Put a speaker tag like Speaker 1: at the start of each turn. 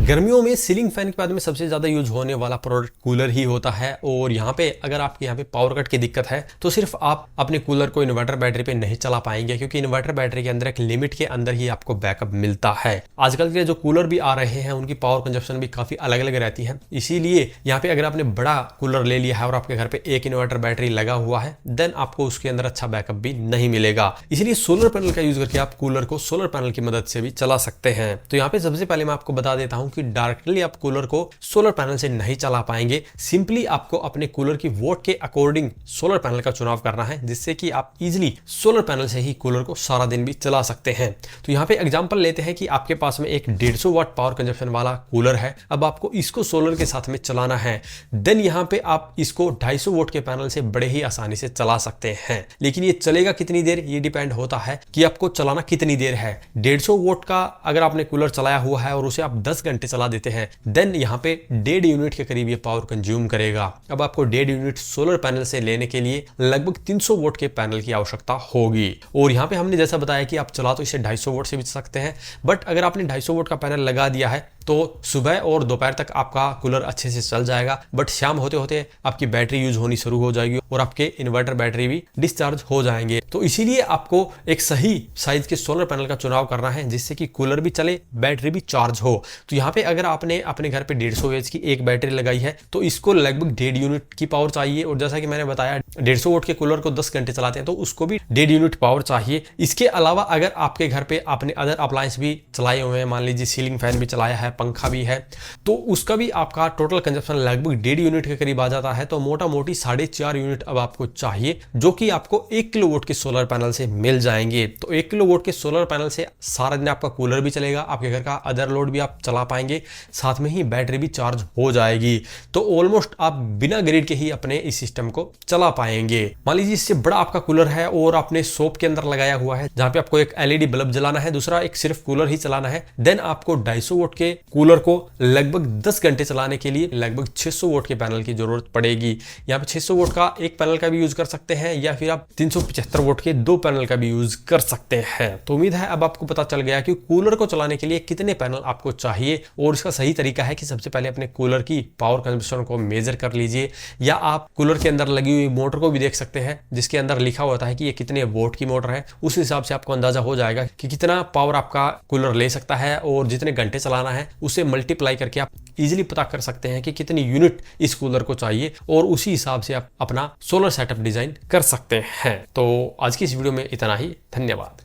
Speaker 1: गर्मियों में ceiling fan के बाद में सबसे ज़्यादा यूज होने वाला प्रोडक्ट कूलर ही होता है। और यहाँ पे अगर आपके यहाँ पे पावर कट की दिक्कत है तो सिर्फ आप अपने कूलर को इन्वर्टर बैटरी पे नहीं चला पाएंगे, क्योंकि इन्वर्टर बैटरी के अंदर एक लिमिट के अंदर ही आपको बैकअप मिलता है। आजकल के जो कूलर भी आ रहे हैं उनकी पावर कंजप्शन भी काफ़ी अलग अलग रहती है। इसीलिए यहाँ पे अगर आपने बड़ा कूलर ले लिया है और आपके घर पे एक इन्वर्टर बैटरी लगा हुआ है, देन आपको उसके अंदर अच्छा बैकअप भी नहीं मिलेगा। इसीलिए सोलर पैनल का यूज करके आप कूलर को सोलर पैनल की मदद से भी चला सकते हैं। तो यहाँ पे सबसे पहले मैं आपको बता देता हूँ कि डायरेक्टली आप कूलर को सोलर पैनल से नहीं चला पाएंगे। सिंपली आपको अपने कूलर की वोट के अकॉर्डिंग सोलर पैनल का चुनाव करना है, जिससे कि आप इजीली सोलर पैनल से ही कूलर को सारा दिन भी चला सकते हैं। तो यहाँ पे एग्जांपल लेते हैं कि आपके पास में एक 150 वाट पावर कंजप्शन वाला कूलर है। अब आपको इसको सोलर के साथ में चलाना है, देन यहाँ पे आप इसको 250 वोट के पैनल से बड़े ही आसानी से चला सकते हैं। लेकिन ये चलेगा कितनी देर, ये डिपेंड होता है कि आपको चलाना कितनी देर है। 150 वोट का अगर आपने कूलर चलाया हुआ है और उसे आप 10 घंटे चला देते हैं, देन यहाँ पे 1.5 यूनिट के करीब ये पावर कंज्यूम करेगा। अब आपको 1.5 यूनिट सोलर पैनल से लेने के लिए लगभग 300 वोट के पैनल की आवश्यकता होगी। और यहाँ पे हमने जैसा बताया कि आप चला तो इसे 250 वोट से भी सकते हैं, बट अगर आपने 250 वोट का पैनल लगा दिया है तो सुबह और दोपहर तक आपका कूलर अच्छे से चल जाएगा, बट शाम होते होते आपकी बैटरी यूज होनी शुरू हो जाएगी और आपके इन्वर्टर बैटरी भी डिस्चार्ज हो जाएंगे। तो इसीलिए आपको एक सही साइज के सोलर पैनल का चुनाव करना है, जिससे कि कूलर भी चले, बैटरी भी चार्ज हो। तो यहाँ पे अगर आपने अपने घर पे 150 एच की एक बैटरी लगाई है तो इसको लगभग 1.5 यूनिट की पावर चाहिए। और जैसा कि मैंने बताया 150 वोट के कूलर को 10 घंटे चलाते हैं तो उसको भी 1.5 यूनिट पावर चाहिए। इसके अलावा अगर आपके घर पे आपने अदर अप्लायंस भी चलाए हुए हैं, मान लीजिए सीलिंग फैन भी चलाया है, पंखा भी है, तो उसका भी आपका टोटल कंजप्शन लगभग 1.5 यूनिट के करीब आ जाता है। तो मोटा मोटी 4.5 यूनिट अब आपको चाहिए, जो कि आपको 1 किलो वोट के सोलर पैनल से मिल जाएंगे। तो 1 किलो वोट के सोलर पैनल से सारा दिन आपका कूलर भी चलेगा, आपके घर का अदर लोड भी आप चला पाएंगे, साथ में ही बैटरी भी चार्ज हो जाएगी। तो ऑलमोस्ट आप बिना ग्रिड के ही अपने इस सिस्टम को चला पाएंगे। मान लीजिए इससे बड़ा आपका कूलर है और आपने शॉप के अंदर लगाया हुआ है, जहां पे आपको एक एलईडी बल्ब जलाना है, दूसरा एक सिर्फ कूलर ही चलाना है, देन आपको 250 वोट के कूलर को लगभग 10 घंटे चलाने के लिए लगभग 600 वोट के पैनल की जरूरत पड़ेगी। यहाँ पे 600 वोट का एक पैनल का भी यूज कर सकते हैं, या फिर आप 375 वोट के 2 पैनल का भी यूज कर सकते हैं। तो उम्मीद है अब आपको पता चल गया कि कूलर को चलाने के लिए कितने पैनल आपको चाहिए। और इसका सही तरीका है कि सबसे पहले अपने कूलर की पावर कंजप्शन को मेजर कर लीजिए, या आप कूलर के अंदर लगी हुई मोटर को भी देख सकते हैं, जिसके अंदर लिखा होता है कि ये कितने वोट की मोटर है। उस हिसाब से आपको अंदाजा हो जाएगा कि कितना पावर आपका कूलर ले सकता है, और जितने घंटे चलाना है उसे मल्टीप्लाई करके आप इजीली पता कर सकते हैं कि कितनी यूनिट इस कूलर को चाहिए, और उसी हिसाब से आप अपना सोलर सेटअप डिजाइन कर सकते हैं। तो आज की इस वीडियो में इतना ही। धन्यवाद।